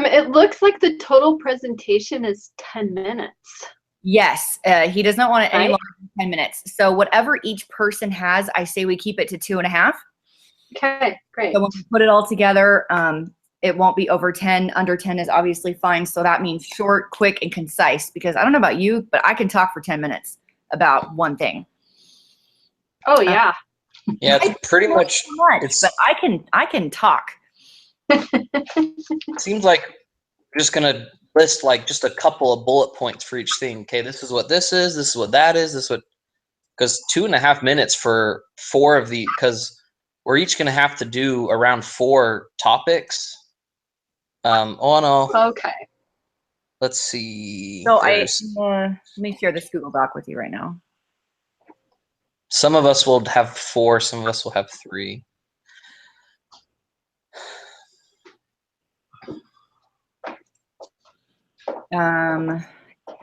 It looks like the total presentation is 10 minutes. Yes, he does not want it any Right? longer than 10 minutes. So whatever each person has, I say we keep it to 2.5. Okay, great. So when we put it all together, it won't be over 10. Under 10 is obviously fine. So that means short, quick, and concise, because I don't know about you, but I can talk for 10 minutes about one thing. Oh yeah. Yeah, it's pretty much, but I can talk. it seems like we're just gonna list like just a couple of bullet points for each thing. Okay, this is what this is what that is, this is what, because 2.5 minutes for 4 of the, because we're each gonna have to do around 4 topics. Oh no. Okay. Let's see. So let me share this Google Doc with you right now. Some of us will have 4, some of us will have 3.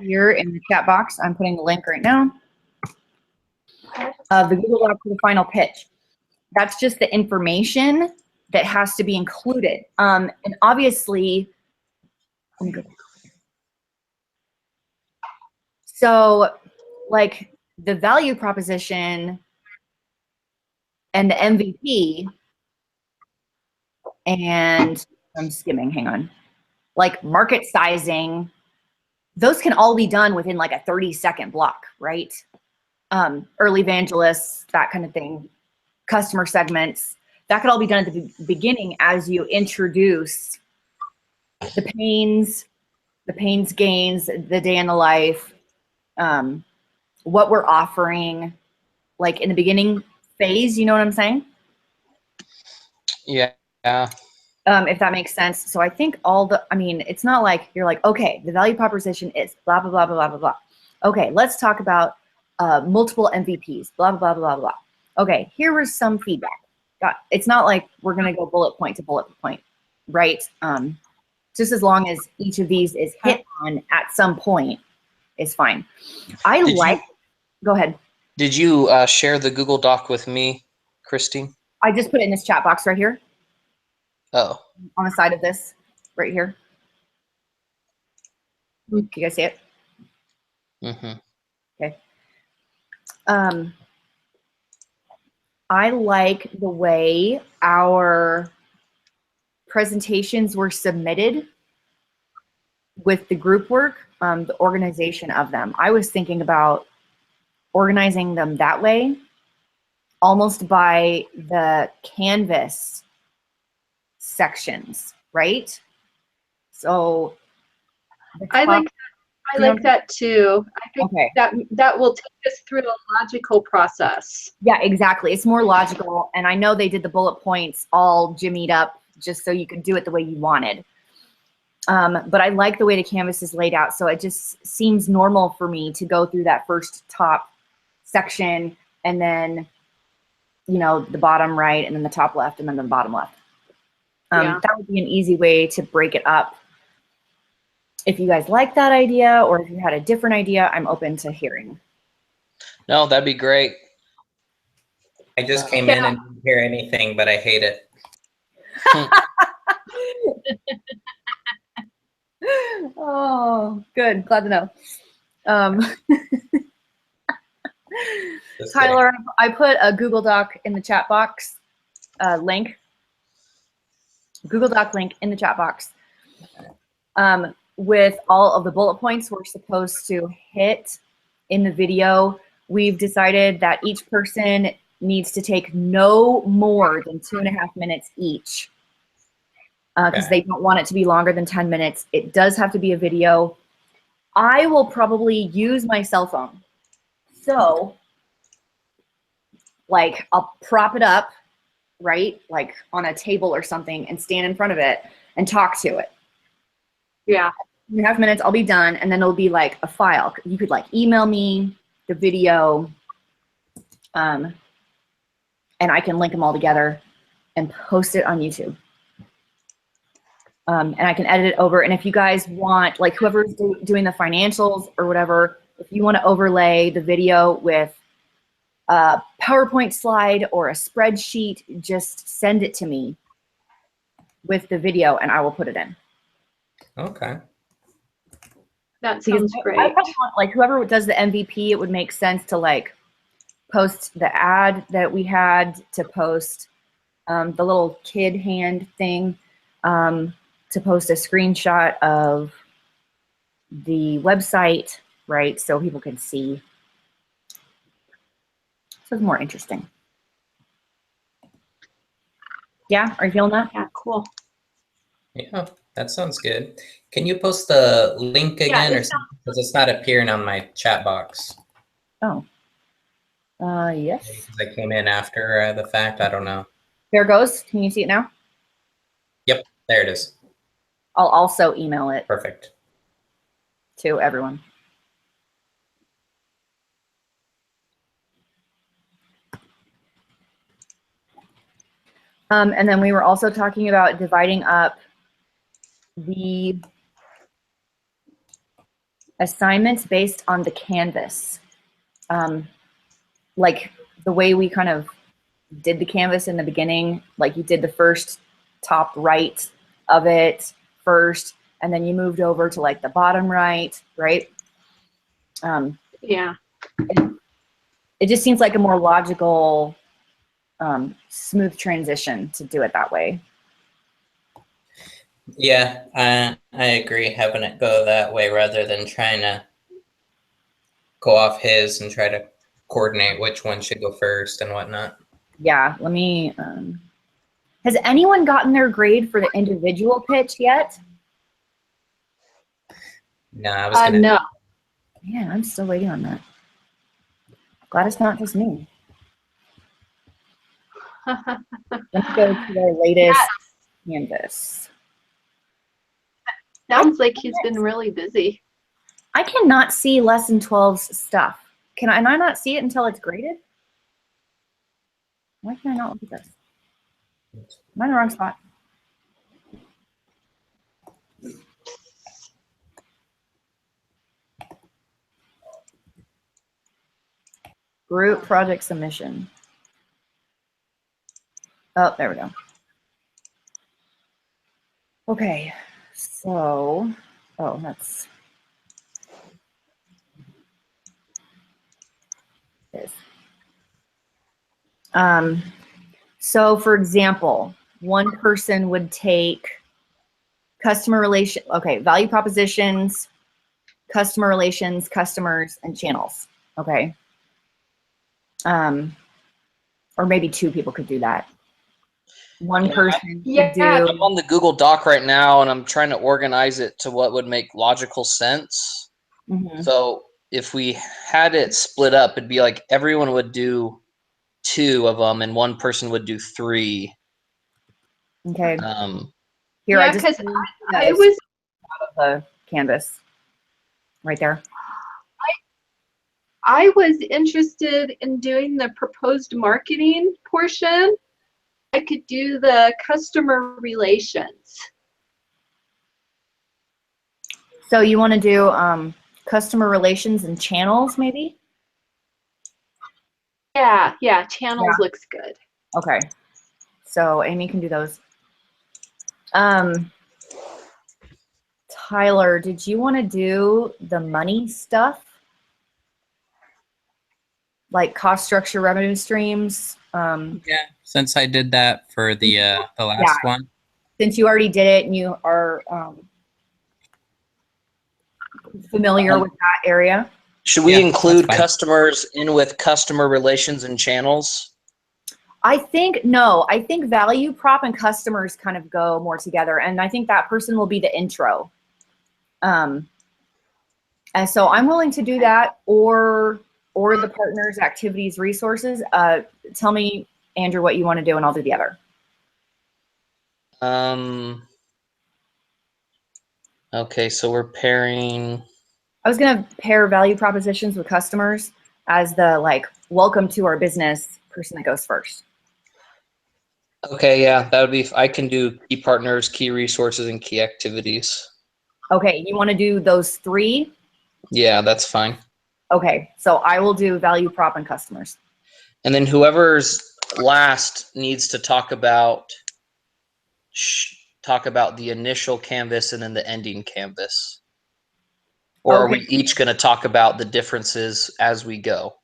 Here in the chat box, I'm putting the link right now of the Google Doc for the final pitch. That's just the information that has to be included. And obviously, let me go back. So like the value proposition and the MVP, and I'm skimming, hang on, like market sizing, those can all be done within like a 30-second block, right? Early evangelists, that kind of thing, customer segments, that could all be done at the beginning as you introduce the pains, gains, the day in the life, what we're offering, like in the beginning phase, you know what I'm saying? Yeah. If that makes sense. So I think it's not like you're like, okay, the value proposition is blah, blah, blah, blah, blah, blah, blah. Okay, let's talk about multiple MVPs, blah, blah, blah, blah, blah. Okay, here was some feedback. It's not like we're going to go bullet point to bullet point, right? Just as long as each of these is hit on at some point is fine. Go ahead. Did you share the Google Doc with me, Christine? I just put it in this chat box right here. Oh. On the side of this, right here. Can you guys see it? Mm-hmm. Okay. I like the way our presentations were submitted with the group work, the organization of them. I was thinking about organizing them that way, almost by the Canvas sections, right? So I like that too. I think okay. that will take us through a logical process. Yeah, exactly. It's more logical. And I know they did the bullet points all jimmied up just so you could do it the way you wanted. But I like the way the Canvas is laid out. So it just seems normal for me to go through that first top section and then, you know, the bottom right and then the top left and then the bottom left. That would be an easy way to break it up. If you guys like that idea or if you had a different idea, I'm open to hearing. No, that'd be great. I just came in and didn't hear anything, but I hate it. Oh, good. Glad to know. Tyler, I put a Google Doc in the chat box link. Google Doc link in the chat box with all of the bullet points we're supposed to hit in the video. We've decided that each person needs to take no more than 2.5 minutes each because they don't want it to be longer than 10 minutes. It does have to be a video. I will probably use my cell phone. So, like, I'll prop it up, right? Like on a table or something and stand in front of it and talk to it. Yeah. 2.5 minutes, I'll be done. And then it'll be like a file. You could like email me the video and I can link them all together and post it on YouTube. And I can edit it over. And if you guys want, like whoever's doing the financials or whatever, if you want to overlay the video with a PowerPoint slide or a spreadsheet, just send it to me with the video and I will put it in. Okay. That Because sounds I great. probably want, like, whoever does the MVP, it would make sense to like post the ad that we had, to post the little kid hand thing, to post a screenshot of the website, right? So people can see. So it's more interesting. Yeah, are you feeling that? Yeah, cool. Yeah, that sounds good. Can you post the link Yeah, again it or something? Because it's not appearing on my chat box. Oh, Maybe yes. 'cause I came in after the fact. I don't know. There it goes. Can you see it now? Yep, there it is. I'll also email it Perfect. to everyone. And then we were also talking about dividing up the assignments based on the Canvas. Like the way we kind of did the Canvas in the beginning, like you did the first top right of it first, and then you moved over to like the bottom right, right? Yeah. It just seems like a more logical, smooth transition to do it that way. Yeah, I agree. Having it go that way rather than trying to go off his and try to coordinate which one should go first and whatnot. Yeah, let me, has anyone gotten their grade for the individual pitch yet? No, I was gonna. No. Yeah, I'm still waiting on that. Glad it's not just me. Let me go to their latest Canvas. Sounds like he's been really busy. I cannot see lesson 12's stuff. Can I not see it until it's graded? Why can I not look at this? Am I in the wrong spot? Group project submission. Oh, there we go. Okay, so, oh, that's this. So for example, one person would take customer relation, okay, value propositions, customer relations, customers, and channels, okay? Or maybe two people could do that. One Yeah, person Yeah. could do, I'm on the Google Doc right now, and I'm trying to organize it to what would make logical sense. mhm, So if we had it split up, it'd be like everyone would do 2 of them, and one person would do 3. okay. Um, Here, Yeah, I just 'cause moved I the- was the Canvas right there. I was interested in doing the proposed marketing portion. I could do the customer relations. So you want to do customer relations and channels, maybe? Yeah, channels looks good. Okay. So Amy can do those. Tyler, did you want to do the money stuff? Like cost structure, revenue streams? Yeah, since I did that for the last one. Since you already did it and you are familiar with that area? should we Yeah, include that's fine. customers in with customer relations and channels? I think, no, I think value prop and customers kind of go more together. And I think that person will be the intro. And so I'm willing to do that, or the partners, activities, resources. Tell me, Andrew, what you want to do and I'll do the other. Okay, so we're pairing. I was going to pair value propositions with customers as the like, welcome to our business person that goes first. Okay, yeah, that would be. I can do key partners, key resources, and key activities. Okay, you want to do those 3? Yeah, that's fine. Okay, so I will do value prop and customers. And then whoever's last needs to talk about talk about the initial canvas and then the ending canvas? Or are we Okay. each going to talk about the differences as we go?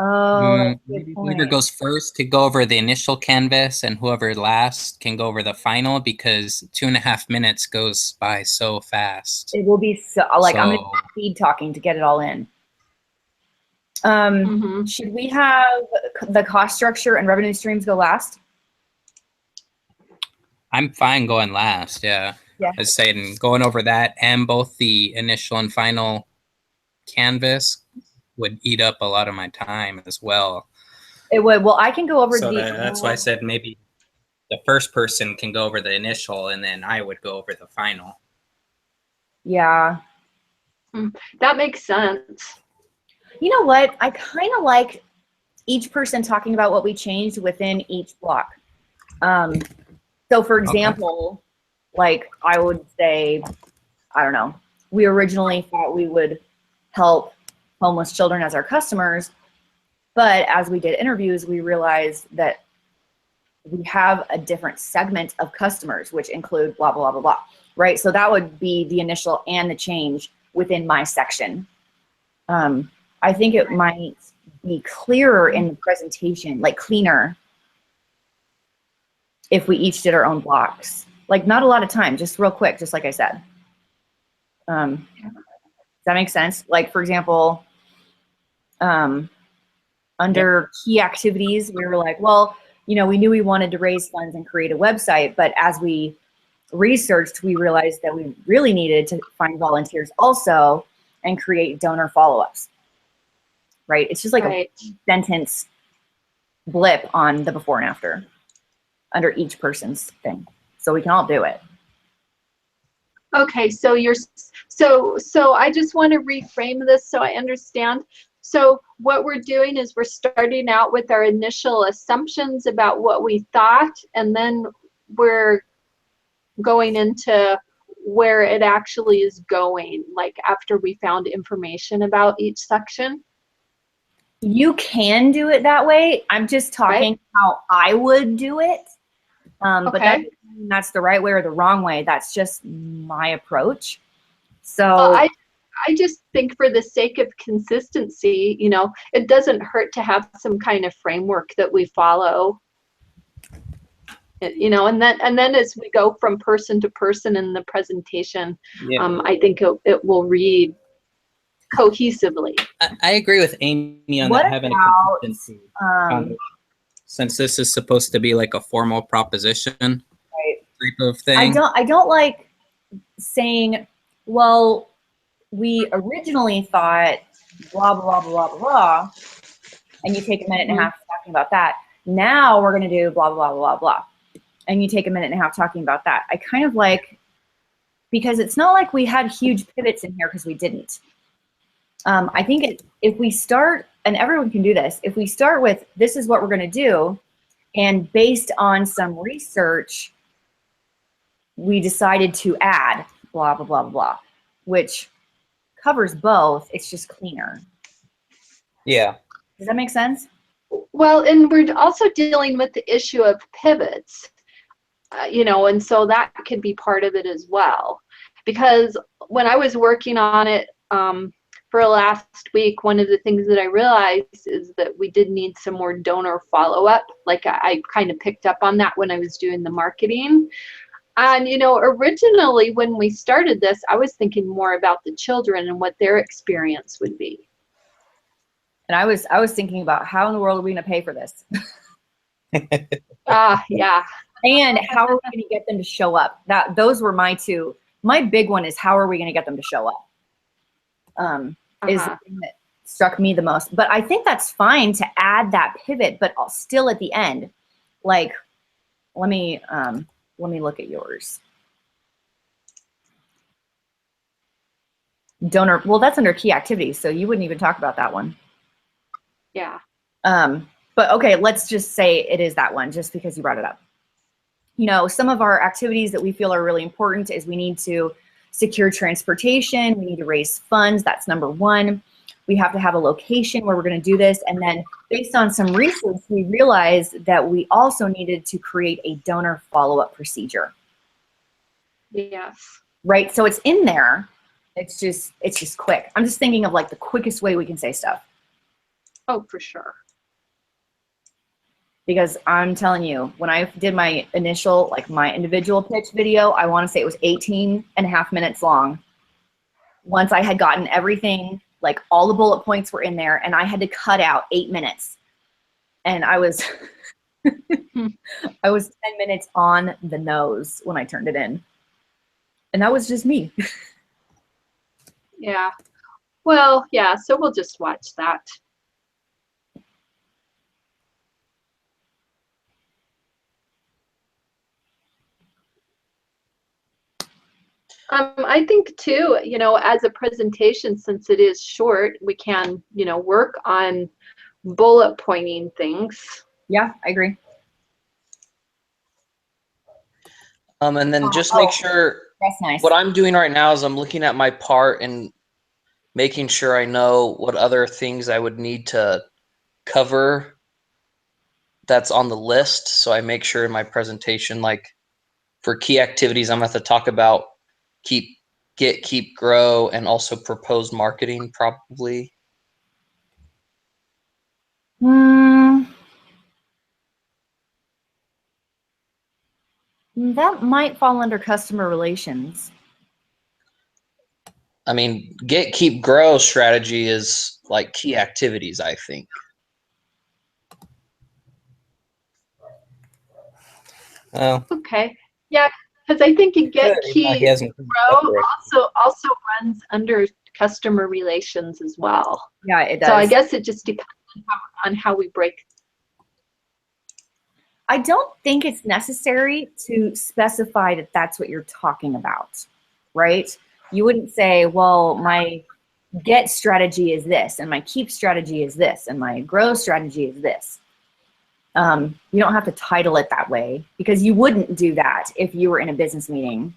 Oh, that's a good Maybe whoever point. goes first to go over the initial canvas, and whoever last can go over the final, because 2.5 minutes goes by so fast. It will be so, like, I'm going to So speed talking to get it all in. Should we have the cost structure and revenue streams go last? I'm fine going last. Yeah. Yeah. As saying, going over that and both the initial and final canvas would eat up a lot of my time as well. It would. Well, I can go over So the. that's why I said maybe the first person can go over the initial, and then I would go over the final. Yeah. That makes sense. You know what? I kind of like each person talking about what we changed within each block. So for example, like I would say, I don't know, we originally thought we would help homeless children as our customers, but as we did interviews, we realized that we have a different segment of customers, which include blah, blah, blah, blah, blah, right? So that would be the initial and the change within my section. I think it might be clearer in the presentation, like cleaner, if we each did our own blocks. Like not a lot of time, just real quick, just like I said. Does that make sense? Like for example, under key activities, we were like, well, you know, we knew we wanted to raise funds and create a website, but as we researched, we realized that we really needed to find volunteers also and create donor follow-ups, right? It's just like a sentence blip on the before and after under each person's thing. So we can all do it. Okay, so so I just want to reframe this so I understand. So what we're doing is we're starting out with our initial assumptions about what we thought, and then we're going into where it actually is going, like after we found information about each section. You can do it that way. I'm just talking how I would do it. But that doesn't mean that's the right way or the wrong way. That's just my approach. So well, I just think for the sake of consistency, you know, it doesn't hurt to have some kind of framework that we follow. You know, and then as we go from person to person in the presentation, I think it will read cohesively. I agree with Amy on what that having about, a consistency. Since this is supposed to be like a formal proposition type of thing. I don't like saying, well, we originally thought blah, blah, blah, blah, blah, and you take a minute and a half talking about that. Now we're going to do blah, blah, blah, blah, and you take a minute and a half talking about that. I kind of like, because it's not like we had huge pivots in here because we didn't. I think if we start, and everyone can do this, if we start with this is what we're going to do, and based on some research, we decided to add blah, blah, blah, blah, which covers both. It's just cleaner. Yeah. Does that make sense? Well, and we're also dealing with the issue of pivots, you know, and so that could be part of it as well. Because when I was working on it for last week, one of the things that I realized is that we did need some more donor follow-up. Like I kind of picked up on that when I was doing the marketing. And, you know, originally when we started this, I was thinking more about the children and what their experience would be. And I was thinking about how in the world are we going to pay for this? Yeah. And how are we going to get them to show up? Those were my two. My big one is how are we going to get them to show up? Is the thing that struck me the most. But I think that's fine to add that pivot, but still at the end, like, let me look at yours. Donor, well, that's under key activities, so you wouldn't even talk about that one. Yeah. But okay, let's just say it is that one, just because you brought it up. You know, some of our activities that we feel are really important is we need to secure transportation, we need to raise funds, that's number one. We have to have a location where we're going to do this. And then based on some research, we realized that we also needed to create a donor follow-up procedure, Yes. right? So it's in there. It's just quick. I'm just thinking of like the quickest way we can say stuff. Oh, for sure. Because I'm telling you, when I did my initial, like my individual pitch video, I want to say it was 18.5 minutes long. Once I had gotten everything, like all the bullet points were in there, and I had to cut out 8 minutes. And I was, I was 10 minutes on the nose when I turned it in. And that was just me. Yeah. Well, yeah, so we'll just watch that. I think too, you know, as a presentation, since it is short, we can, you know, work on bullet pointing things. Yeah, I agree. And then just make sure That's nice. what I'm doing right now is I'm looking at my part and making sure I know what other things I would need to cover that's on the list. So I make sure in my presentation, like for key activities, I'm going to have to talk about keep, grow, and also proposed marketing probably. That might fall under customer relations. I mean, get, keep, grow strategy is like key activities, I think. Well, Okay. Yeah, because I think in Get he Key hasn't Grow also runs under customer relations as well. Yeah, it does. So I guess it just depends on how we break. I don't think it's necessary to specify that that's what you're talking about, right? You wouldn't say, well, my get strategy is this, and my keep strategy is this, and my grow strategy is this. You don't have to title it that way, because you wouldn't do that if you were in a business meeting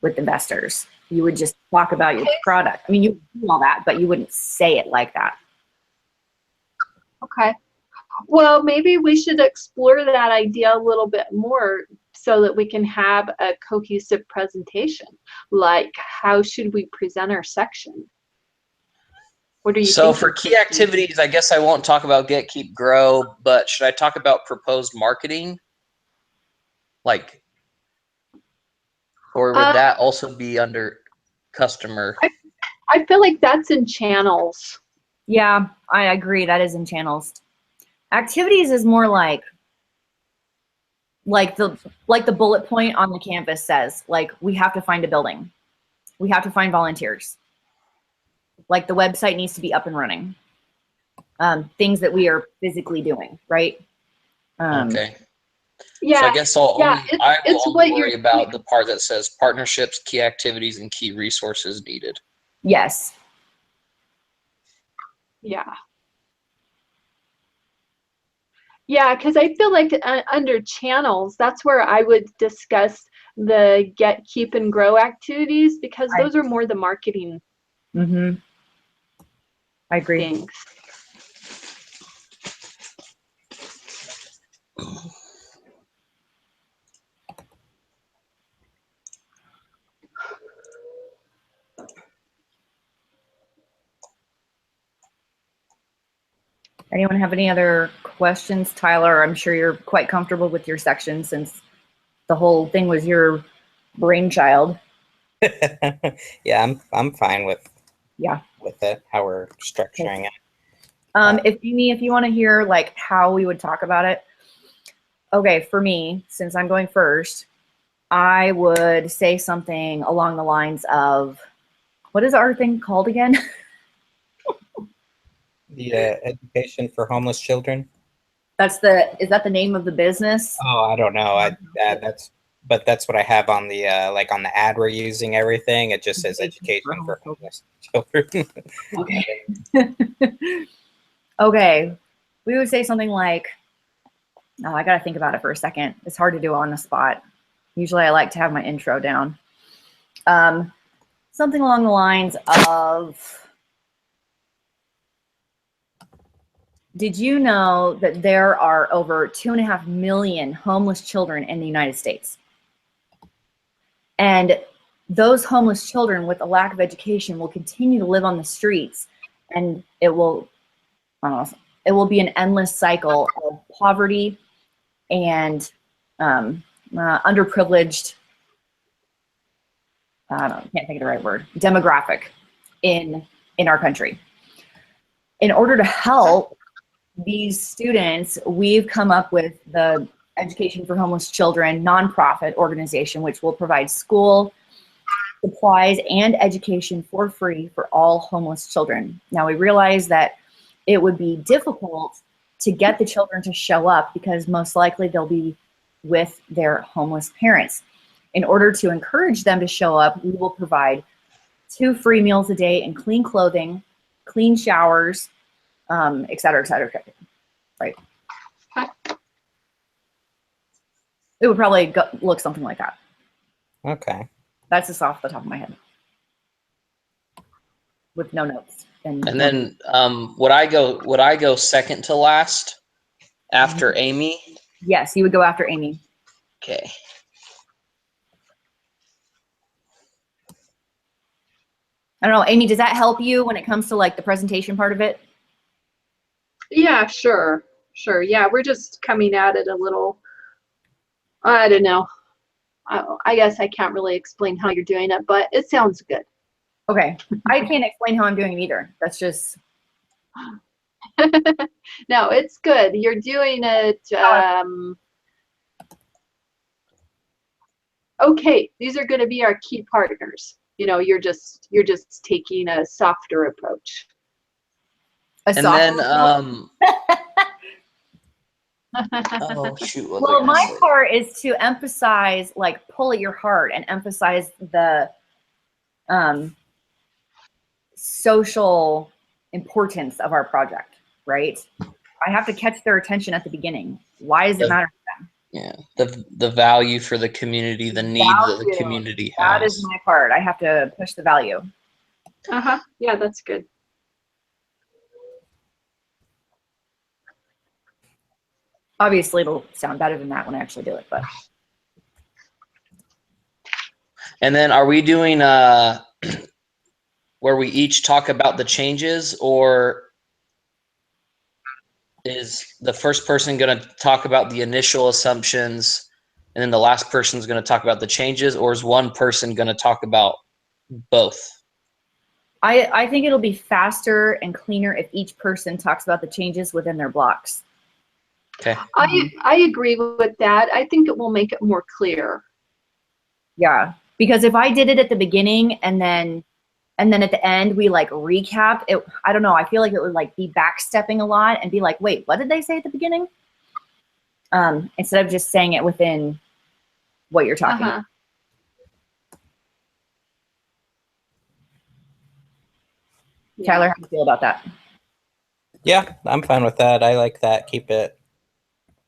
with investors. You would just talk about your product. I mean, you would do all that, but you wouldn't say it like that. Okay. Well, maybe we should explore that idea a little bit more so that we can have a cohesive presentation. Like, how should we present our section? What do you So think? for key activities, I guess I won't talk about get, keep, grow, but should I talk about proposed marketing? Like, or would that also be under customer? I feel like that's in channels. Yeah, I agree. That is in channels. Activities is more like the bullet point on the canvas says, like, we have to find a building. We have to find volunteers. Like, the website needs to be up and running. Things that we are physically doing, right? Okay. Yeah. So I guess I will only worry about the part that says partnerships, key activities, and key resources needed. Yes. Yeah. Yeah, because I feel like under channels, that's where I would discuss the get, keep, and grow activities, because those are more the marketing I agree. things. Anyone have any other questions? Tyler, I'm sure you're quite comfortable with your section since the whole thing was your brainchild. yeah, I'm fine with it, how we're structuring it. If you want to hear like how we would talk about it, okay, for me, since I'm going first, I would say something along the lines of, what is our thing called again? The education for homeless children. Is that the name of the business? Oh, I don't know. That's what I have on the like on the ad we're using. Everything it just says education for homeless children. Okay. Okay, we would say something like, oh, I gotta think about it for a second. It's hard to do on the spot. Usually I like to have my intro down. Something along the lines of, Did you know that there are over 2.5 million homeless children in the United States? And those homeless children with a lack of education will continue to live on the streets, and it will, I don't know, it will be an endless cycle of poverty and underprivileged, I don't know, can't think of the right word, demographic in our country. In order to help these students, we've come up with the Education for Homeless Children nonprofit organization, which will provide school supplies and education for free for all homeless children. Now, we realize that it would be difficult to get the children to show up because most likely they'll be with their homeless parents. In order to encourage them to show up, we will provide 2 free meals a day and clean clothing, clean showers, et cetera, et cetera, et cetera. Right. It would probably look something like that. Okay. That's just off the top of my head, with no notes. And then would I go second to last after Amy? Yes, you would go after Amy. Okay. I don't know, Amy, does that help you when it comes to like the presentation part of it? Yeah, sure. Yeah, we're just coming at it a little, I don't know. I guess I can't really explain how you're doing it, but it sounds good. Okay, I can't explain how I'm doing it either. That's just. No, it's good. You're doing it. Okay, these are going to be our key partners. You know, you're just taking a softer approach. And then oh shoot. what was I Well, gonna my say? part is to emphasize, like, pull at your heart and emphasize the social importance of our project, right? I have to catch their attention at the beginning. Why does it matter to them? Yeah, the value for the community, the need that the Value. community That has. is my part. I have to push the value. Yeah, that's good. Obviously, it'll sound better than that when I actually do it, but. And then are we doing where we each talk about the changes, or is the first person going to talk about the initial assumptions and then the last person is going to talk about the changes, or is one person going to talk about both? I think it'll be faster and cleaner if each person talks about the changes within their blocks. Okay. I agree with that. I think it will make it more clear. Yeah, because if I did it at the beginning and then at the end we like recap it, I don't know, I feel like it would like be backstepping a lot and be like, wait, what did they say at the beginning? Instead of just saying it within what you're talking about. Yeah. Tyler, how do you feel about that? Yeah, I'm fine with that. I like that. Keep it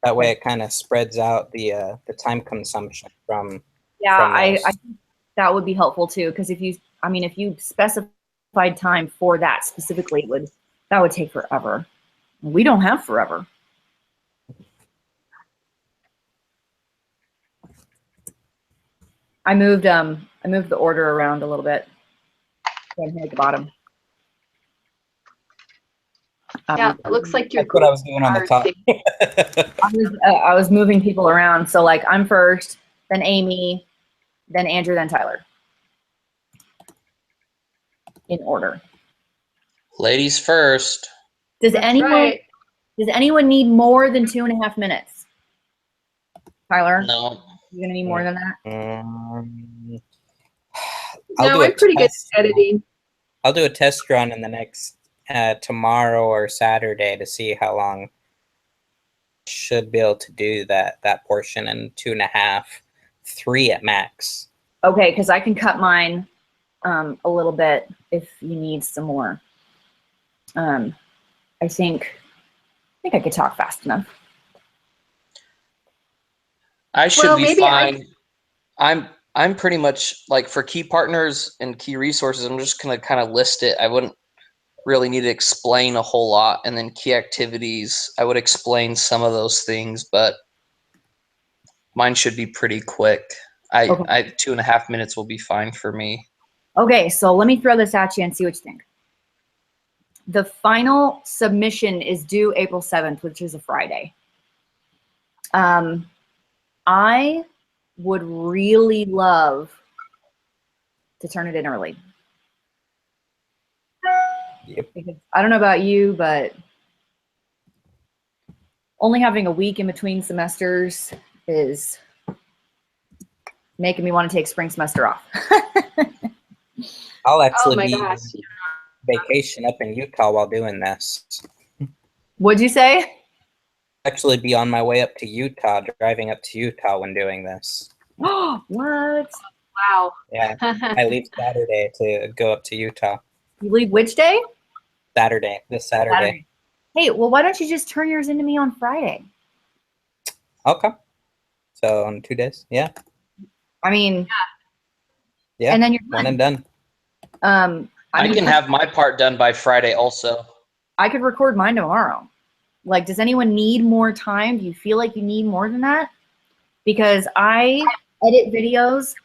that way. It kind of spreads out the time consumption from. Yeah, from I those. think that would be helpful too, because if you specified time for that specifically, that would take forever. We don't have forever. I moved the order around a little bit. Down here at the bottom. Yeah, it looks like you're. That's what I was doing on the top. I was moving people around. So like I'm first, then Amy, then Andrew, then Tyler. In order. Ladies first. Does That's anyone right. need more than 2.5 minutes? Tyler? No. You're gonna need more than that? I'll No, do a I'm pretty good test. at editing. I'll do a test run in the next tomorrow or Saturday to see how long. Should be able to do that portion in 2.5, 3 at max. Okay, because I can cut mine a little bit if you need some more. I think I could talk fast enough. I should Well, be maybe fine. I'm pretty much like for key partners and key resources, I'm just gonna kind of list it. I wouldn't really need to explain a whole lot. And then key activities, I would explain some of those things, but mine should be pretty quick. Okay. I 2.5 minutes will be fine for me. Okay, so let me throw this at you and see what you think. The final submission is due April 7th, which is a Friday. I would really love to turn it in early. Yep. Because I don't know about you, but only having a week in between semesters is making me want to take spring semester off. I'll Oh actually my be gosh. vacation up in Utah while doing this. What'd you say? Actually be on my way up to Utah, driving up to Utah when doing this. What? Wow. Yeah, I leave Saturday to go up to Utah. You leave which day? This Saturday. Hey, well, why don't you just turn yours into me on Friday? Okay. So in 2 days, yeah, I mean, yeah, and then you're one done. and done. I can have my part done by Friday also. I could record mine tomorrow. Like, does anyone need more time? Do you feel like you need more than that? Because I edit videos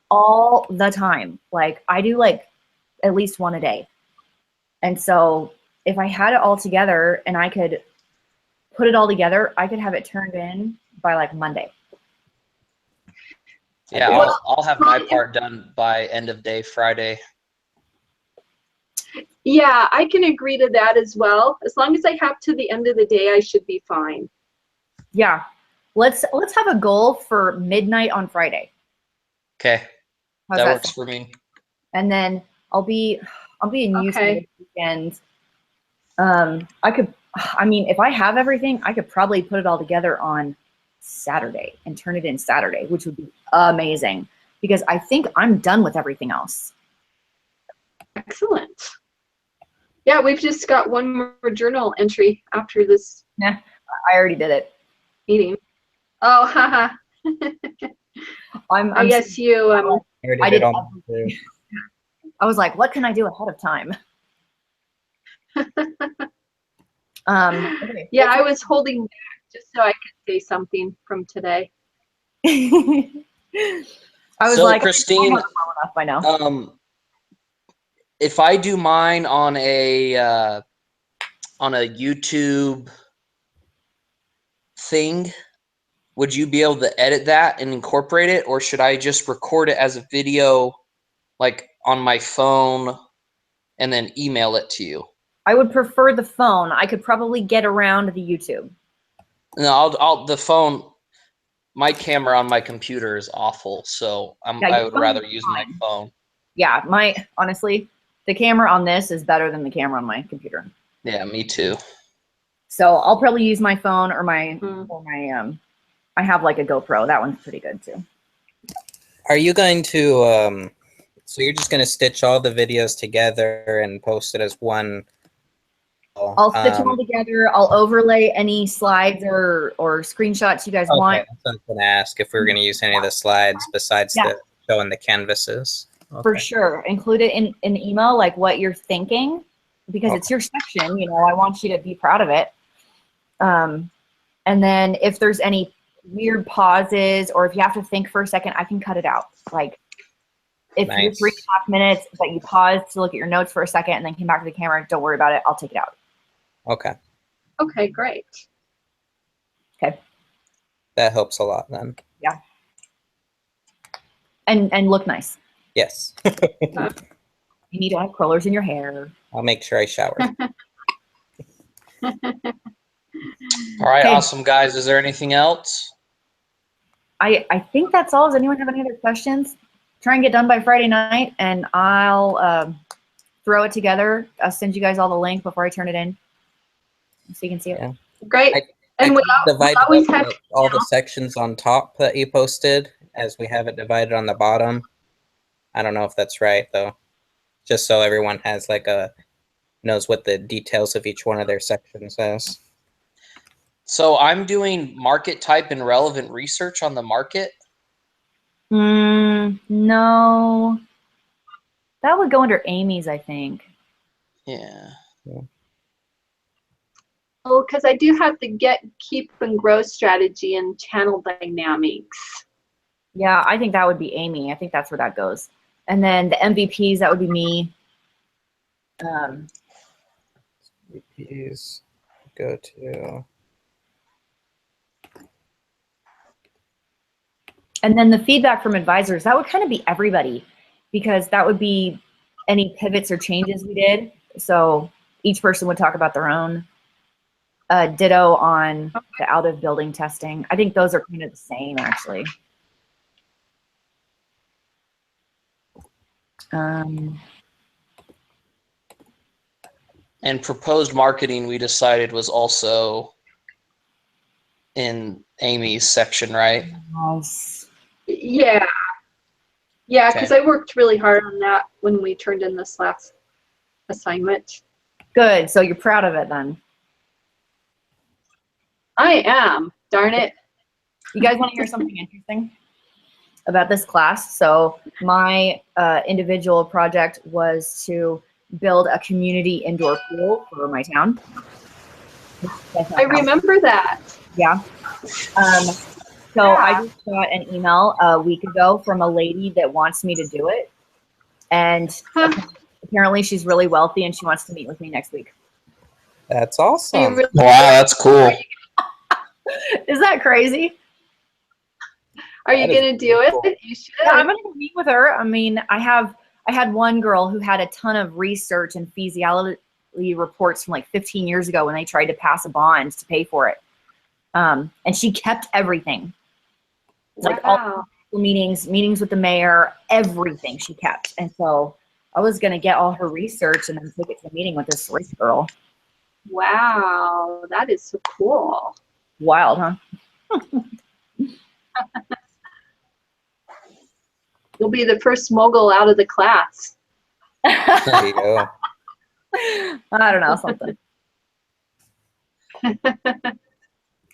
all the time. Like, I do like at least one a day. And so if I had it all together and I could put it all together, I could have it turned in by like Monday. Yeah, Well, I'll have my part done by end of day Friday. Yeah, I can agree to that as well. As long as I have to the end of the day, I should be fine. Yeah. Let's have a goal for midnight on Friday. Okay, How's that that works sound? for me. And then I'll be in Houston Okay. this weekend. I mean, if I have everything, I could probably put it all together on Saturday and turn it in Saturday, which would be amazing because I think I'm done with everything else. Excellent. Yeah, we've just got one more journal entry after this I already did it. meeting. Oh, haha. I guess you, I already I did did all mine, too. I was like, what can I do ahead of time? Okay. yeah, I was holding back just so I could say something from today. I was So, like, Christine, I have it well enough by now. if I do mine on a YouTube thing, would you be able to edit that and incorporate it, or should I just record it as a video, like on my phone, and then email it to you? I would prefer the phone. I could probably get around the YouTube. No, I'll the phone. My camera on my computer is awful, so Yeah, I your would phone rather is use fine. my phone. Yeah, honestly, the camera on this is better than the camera on my computer. Yeah, me too. So I'll probably use my phone or Hmm. I have like a GoPro. That one's pretty good too. Are you going to so you're just going to stitch all the videos together and post it as one? I'll stitch them all together. I'll overlay any slides or screenshots you guys Okay, want. that's what I was going to ask, if we were going to use any of the slides besides Yeah. the showing the canvases. For Okay. sure. Include it in an email, like what you're thinking, because it's your section. You know, I want you to be proud of it. And then if there's any weird pauses or if you have to think for a second, I can cut it out. Like if you're Nice. 3.5 minutes, but you paused to look at your notes for a second and then came back to the camera, don't worry about it. I'll take it out. Okay, Okay, great. that helps a lot then. And look nice. Yes, You need to have curlers in your hair. I'll make sure I shower. All right, Okay. awesome, guys. Is there anything else? I think that's all. Does anyone have any other questions? Try and get done by Friday night, and I'll throw it together. I'll send you guys all the link before I turn it in, so you can see it. Yeah. Great. I And we divided always up have, all the sections on top that you posted as we have it divided on the bottom. I don't know if that's right though. Just so everyone has like knows what the details of each one of their sections is. So I'm doing market type and relevant research on the market. No. That would go under Amy's, I think. Yeah. Oh, because I do have the get, keep, and grow strategy and channel dynamics. Yeah, I think that would be Amy. I think that's where that goes. And then the MVPs, that would be me. VPs go to. And then the feedback from advisors, that would kind of be everybody, because that would be any pivots or changes we did. So each person would talk about their own. Ditto on the out of building testing. I think those are kind of the same, actually. And proposed marketing, we decided was also in Amy's section, right? Nice. Yeah. Yeah, Okay. because I worked really hard on that when we turned in this last assignment. Good. So you're proud of it then. I am. Darn it. You guys want to hear something interesting about this class? So my individual project was to build a community indoor pool for my town. I remember that. Yeah. So I just got an email a week ago from a lady that wants me to do it. And apparently she's really wealthy and she wants to meet with me next week. That's Are you awesome. really- Wow, that's cool. Is that crazy? Are you That is going to do really cool. it? You should. Yeah, I'm gonna go meet with her. I mean, I had one girl who had a ton of research and feasibility reports from like 15 years ago when they tried to pass a bond to pay for it. And she kept everything. Like Wow. all meetings with the mayor, everything she kept. And so I was gonna get all her research and then take it to a meeting with this rich girl. Wow. That is so cool. Wild, huh? You'll be the first mogul out of the class. There you go. I don't know, something.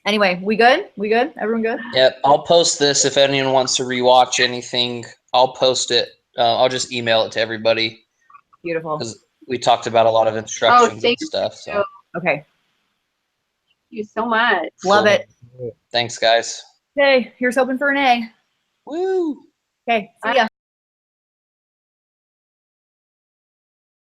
Anyway, we good? We good? Everyone good? Yep, I'll post this if anyone wants to rewatch anything. I'll post it. I'll just email it to everybody Beautiful. because we talked about a lot of instructions and thank stuff. So Okay. Thank you so much. Love it. thanks, guys. Okay, here's hoping for an A. Woo! Okay, see ya.